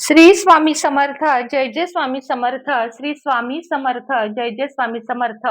श्री स्वामी समर्थ. जय जय स्वामी समर्थ. श्री स्वामी समर्थ. जय जय स्वामी समर्थ.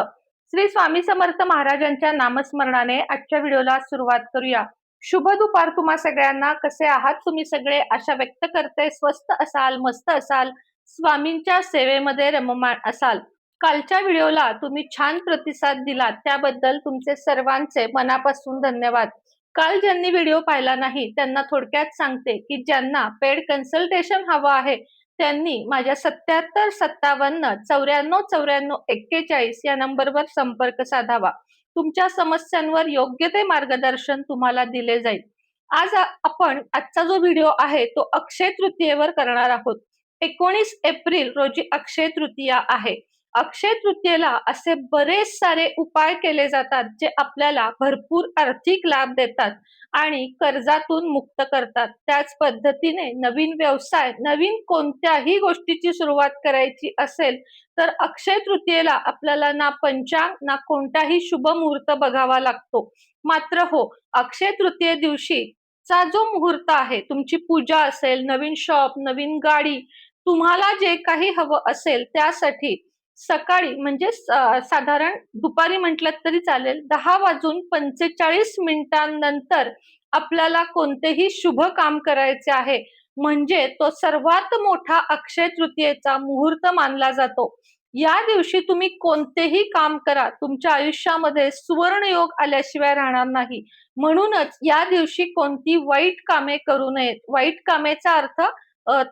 श्री स्वामी समर्थ महाराजांच्या नामस्मरणाने आजच्या व्हिडिओला सुरुवात करूया. शुभ दुपार तुम्हा सगळ्यांना. कसे आहात तुम्ही सगळे? आशा व्यक्त करते स्वस्त असाल, मस्त असाल, स्वामींच्या सेवेमध्ये रममाण असाल. कालच्या व्हिडिओला तुम्ही छान प्रतिसाद दिलात त्याबद्दल तुमचे सर्वांचे मनापासून धन्यवाद. काल ज्यांनी व्हिडिओ पाहिला नाही त्यांना थोडक्यात सांगते की ज्यांना पेड कन्सल्टेशन हवं आहे त्यांनी माझ्या 77 57 94 94 41 या नंबरवर संपर्क साधावा. तुमच्या समस्यांवर योग्य ते मार्गदर्शन तुम्हाला दिले जाईल. आपण आजचा जो व्हिडिओ आहे तो अक्षय तृतीयेवर करणार आहोत. 19 एप्रिल रोजी अक्षय तृतीया आहे. अक्षय तृतीयेला असे बरेच सारे उपाय केले जातात जे आपल्याला भरपूर आर्थिक लाभ देतात आणि कर्जातून मुक्त करतात. त्याच पद्धतीने नवीन व्यवसाय, नवीन कोणत्याही गोष्टीची सुरुवात करायची असेल तर अक्षय तृतीयेला आपल्याला ना पंचांग ना कोणताही शुभ मुहूर्त बघावा लागतो. मात्र हो, अक्षय तृतीये दिवशी चा जो मुहूर्त आहे, तुमची पूजा असेल, नवीन शॉप, नवीन गाडी, तुम्हाला जे काही हवं असेल त्यासाठी सकाळी म्हणजे साधारण दुपारी म्हटलं तरी चालेल 10:45 आपल्याला कोणतेही शुभ काम करायचे आहे. म्हणजे तो सर्वात मोठा अक्षय तृतीयेचा मुहूर्त मानला जातो. या दिवशी तुम्ही कोणतेही काम करा, तुमच्या आयुष्यामध्ये सुवर्ण योग आल्याशिवाय राहणार नाही. म्हणूनच या दिवशी कोणती वाईट कामे करू नयेत. वाईट कामेचा अर्थ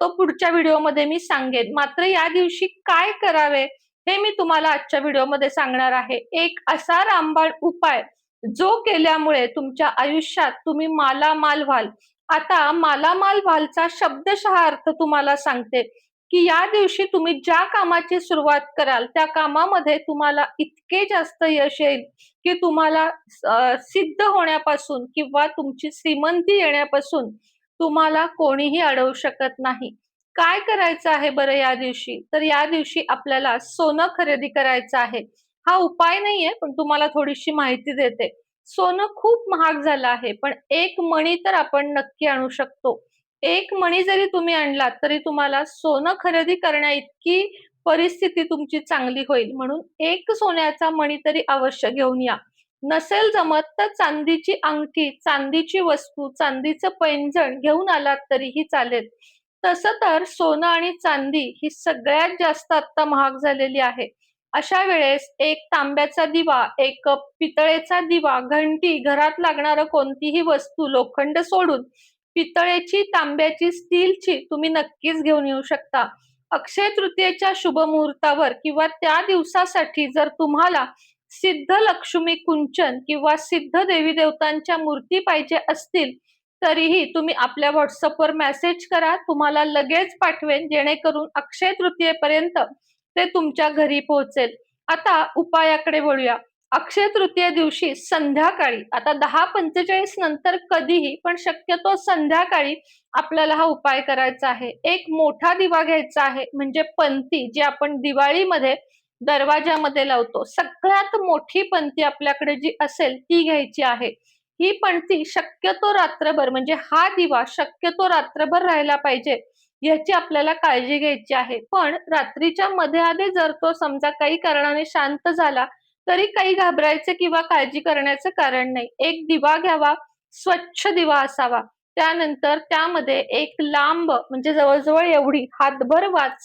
तो पुढच्या व्हिडिओमध्ये मी सांगेन. मात्र या दिवशी काय करावे हे मी तुम्हाला आजच्या व्हिडिओमध्ये सांगणार आहे. एक असा रामबाण उपाय जो केल्यामुळे तुमच्या आयुष्यात तुम्ही मालामाल व्हाल. आता मालामाल व्हालचा शब्दशः अर्थ तुम्हाला सांगते की या दिवशी तुम्ही ज्या कामाची सुरुवात कराल त्या कामामध्ये तुम्हाला इतके जास्त यश येईल की तुम्हाला सिद्ध होण्यापासून किंवा तुमची श्रीमंती येण्यापासून तुम्हाला कोणीही अडवू शकत नाही. काय करायचं आहे बरं या दिवशी? तर या दिवशी आपल्याला सोनं खरेदी करायचं आहे. हा उपाय नाहीये, पण तुम्हाला थोडीशी माहिती देते. सोनं खूप महाग झालं आहे, पण एक मणी तर आपण नक्की आणू शकतो. एक मणी जरी तुम्ही आणलात तरी तुम्हाला सोनं खरेदी करण्या इतकी परिस्थिती तुमची चांगली होईल. म्हणून एक सोन्याचा मणी तरी अवश्य घेऊन या. नसेल जमत तर चांदीची अंगठी, चांदीची वस्तू, चांदीचं पैंजण घेऊन आलात तरीही चालेल. तसं तर सोनं आणि चांदी ही सगळ्यात जास्त आता महाग झालेली आहे. अशा वेळेस एक तांब्याचा दिवा, एक पितळेचा दिवा, घंटी, घरात लागणारं कोणतीही वस्तू लोखंड सोडून पितळेची, तांब्याची, स्टीलची तुम्ही नक्कीच घेऊन येऊ शकता. अक्षय तृतीयेच्या शुभ मुहूर्तावर किंवा त्या दिवसासाठी जर तुम्हाला सिद्ध लक्ष्मी कुंचन किंवा सिद्ध देवी देवतांच्या मूर्ती पाहिजे असतील तरीही तुम्ही आपल्या व्हॉट्सअपवर मेसेज करा. तुम्हाला लगेच पाठवेन जेणेकरून अक्षय तृतीयेपर्यंत ते तुमच्या घरी पोहोचेल. आता उपायाकडे वळूया. अक्षय तृतीय दिवशी संध्याकाळी आता 10:45 नंतर कधीही पण शक्यतो संध्याकाळी आपल्याला हा उपाय करायचा आहे. एक मोठा दिवा घ्यायचा आहे म्हणजे पंती जी आपण दिवाळीमध्ये दरवाजामध्ये लावतो. सगळ्यात मोठी पंती आपल्याकडे जी असेल ती घ्यायची आहे. ही पणती शक्यतो रात्रभर म्हणजे हा दिवा शक्यतो रात्रभर राहायला पाहिजे याची आपल्याला काळजी घ्यायची आहे. पण रात्रीच्या मध्ये जर तो समजा काही कारणाने शांत झाला तरी काही घाबरायचं किंवा काळजी करण्याचं कारण नाही. एक दिवा घ्यावा, स्वच्छ दिवा असावा. त्यानंतर त्यामध्ये एक लांब म्हणजे जवळजवळ एवढी हातभर वात,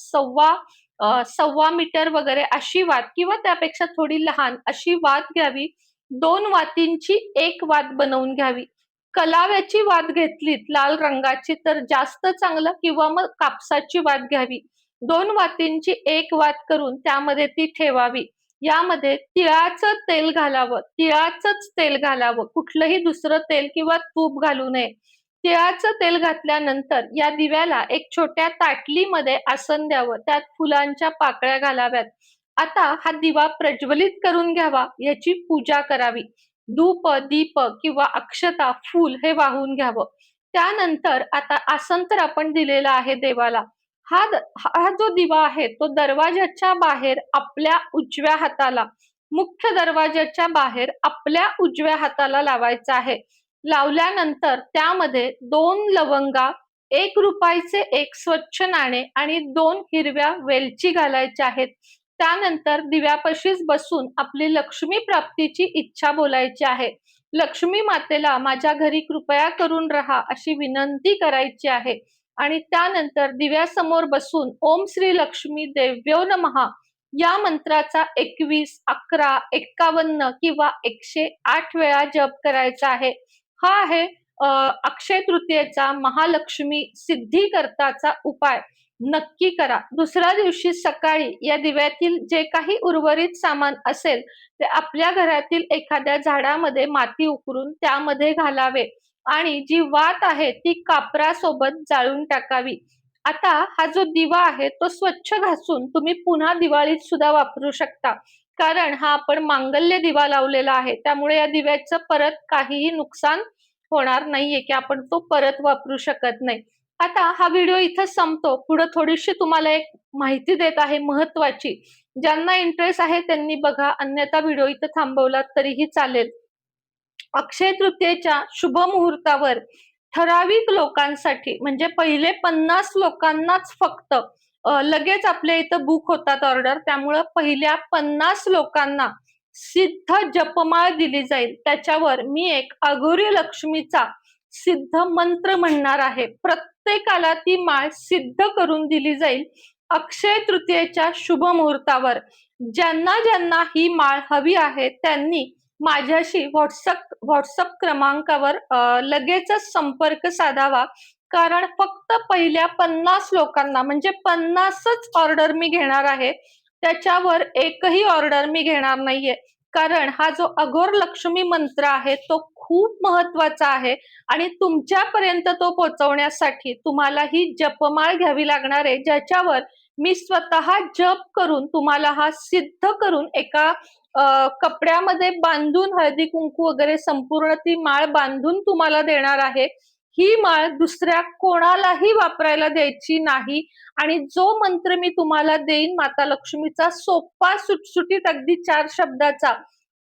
सव्वा मीटर वगैरे अशी वात किंवा त्यापेक्षा थोडी लहान अशी वात घ्यावी. 2 वातींची एक वात बनवून घ्यावी. कलाव्याची वात घेतलीत लाल रंगाची तर जास्त चांगलं किंवा मग कापसाची वात घ्यावी. 2 वातींची एक वात करून त्यामध्ये ती ठेवावी. यामध्ये तिळाचं तेल घालावं. तिळाचंच तेल घालावं. कुठलंही दुसरं तेल किंवा तूप घालू नये. तिळाचं तेल घातल्यानंतर या दिव्याला एक छोट्या ताटलीमध्ये आसन द्यावं. त्यात फुलांच्या पाकळ्या घालाव्यात. आता हा दिवा प्रज्वलित करून घ्यावा. याची पूजा करावी. धूप, दीप किंवा अक्षता, फूल हे वाहून घ्यावं. त्यानंतर आता आसन तर आपण दिलेला आहे देवाला. हा जो दिवा आहे तो दरवाजाच्या बाहेर आपल्या उजव्या हाताला, मुख्य दरवाजाच्या बाहेर आपल्या उजव्या हाताला लावायचा आहे. लावल्यानंतर त्यामध्ये 2 लवंगा, ₹1 एक स्वच्छ नाणे आणि 2 हिरव्या वेलची घालायच्या आहेत. त्यानंतर दिव्यापाशीच बसून आपली लक्ष्मी प्राप्तीची इच्छा बोलायची आहे. लक्ष्मी मातेला माझ्या घरी कृपया करून राहा अशी विनंती करायची आहे. आणि त्यानंतर दिव्यासमोर बसून ओम श्री लक्ष्मी देव्यो नमः या मंत्राचा 21, 11, 51 किंवा 108 वेळा जप करायचा आहे. हा आहे अ, अक्षय तृतीयेचा महालक्ष्मी सिद्धीकरताचा उपाय. नक्की करा. दुसऱ्या दिवशी सकाळी या दिव्यातील जे काही उर्वरित सामान असेल ते आपल्या घरातील एखाद्या झाडामध्ये माती उकरून त्यामध्ये घालावे आणि जी वात आहे ती कापरासोबत जाळून टाकावी. आता हा जो दिवा आहे तो स्वच्छ घासून तुम्ही पुन्हा दिवाळीत सुद्धा वापरू शकता. कारण हा आपण मांगल्य दिवा लावलेला आहे. त्यामुळे या दिव्याचं परत काहीही नुकसान होणार नाहीये, की आपण तो परत वापरू शकत नाही. आता हा व्हिडिओ इथं संपतो. पुढे थोडीशी तुम्हाला एक माहिती देत आहे महत्त्वाची. ज्यांना इंटरेस्ट आहे त्यांनी बघा, अन्यथा व्हिडिओ इथं थांबवला तरीही चालेल. अक्षय तृतीयेच्या शुभ मुहूर्तावर ठराविक लोकांसाठी म्हणजे पहिले 50 लोकांनाच फक्त लगेच आपल्या इथं बुक होतात ऑर्डर. त्यामुळं पहिल्या 50 लोकांना सिद्ध जपमाळ दिली जाईल. त्याच्यावर मी एक अघोरी लक्ष्मीचा सिद्ध मंत्र म्हणणार आहे. प्रत्येकाला ती माळ सिद्ध करून दिली जाईल अक्षय तृतीयेच्या शुभ मुहूर्तावर. ज्यांना ज्यांना ही माळ हवी आहे त्यांनी माझ्याशी व्हॉट्सअप क्रमांकावर लगेचच संपर्क साधावा. कारण फक्त पहिल्या 50 लोकांना म्हणजे 50च ऑर्डर मी घेणार आहे. त्याच्यावर एकही ऑर्डर मी घेणार नाहीये. कारण हा जो अघोर लक्ष्मी मंत्र आहे तो खूप महत्वाचा आहे आणि तुमच्यापर्यंत तो पोहोचवण्यासाठी तुम्हाला ही जपमाळ घ्यावी लागणार आहे, ज्याच्यावर मी स्वतः जप करून तुम्हाला हा सिद्ध करून एका कपड्यामध्ये बांधून हळदी-कुंकू वगैरे संपूर्ण ती माळ बांधून तुम्हाला देणार आहे. ही माळ दुसऱ्या कोणालाही वापरायला द्यायची नाही आणि जो मंत्र मी तुम्हाला देईन माता लक्ष्मीचा सोपा, सुटसुटीत अगदी 4 शब्दाचा,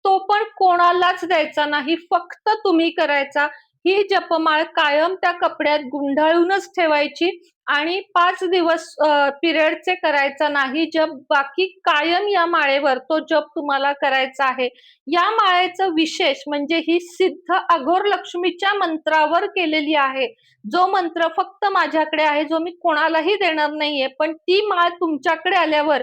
तो पण कोणालाच द्यायचा नाही. फक्त तुम्ही करायचा. ही जपमाळ कायम त्या कपड्यात गुंडाळूनच ठेवायची आणि 5 दिवस पिरियडचे करायचा नाही जप. बाकी कायम या माळेवर तो जप तुम्हाला करायचा आहे. या माळेचं विशेष म्हणजे ही सिद्ध अघोर लक्ष्मीच्या मंत्रावर केलेली आहे. जो मंत्र फक्त माझ्याकडे आहे, जो मी कोणालाही देणार नाहीये. पण ती माळ तुमच्याकडे आल्यावर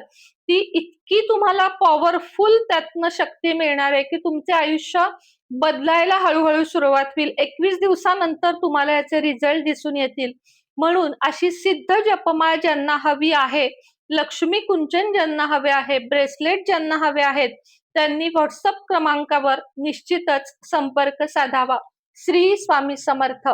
ती इतकी तुम्हाला पॉवरफुल त्यातनं शक्ती मिळणार आहे, की तुमचे आयुष्य बदलायला हळू सुरुवात होईल. 21 दिवसानंतर तुम्हाला याचे रिझल्ट दिसून येतील. म्हणून अशी सिद्ध जपमाळ ज्यांना हवी आहे, लक्ष्मी कुंचन ज्यांना हवे आहे, ब्रेसलेट ज्यांना हवे आहेत, त्यांनी व्हॉट्सअप क्रमांकावर निश्चितच संपर्क साधावा. श्री स्वामी समर्थ.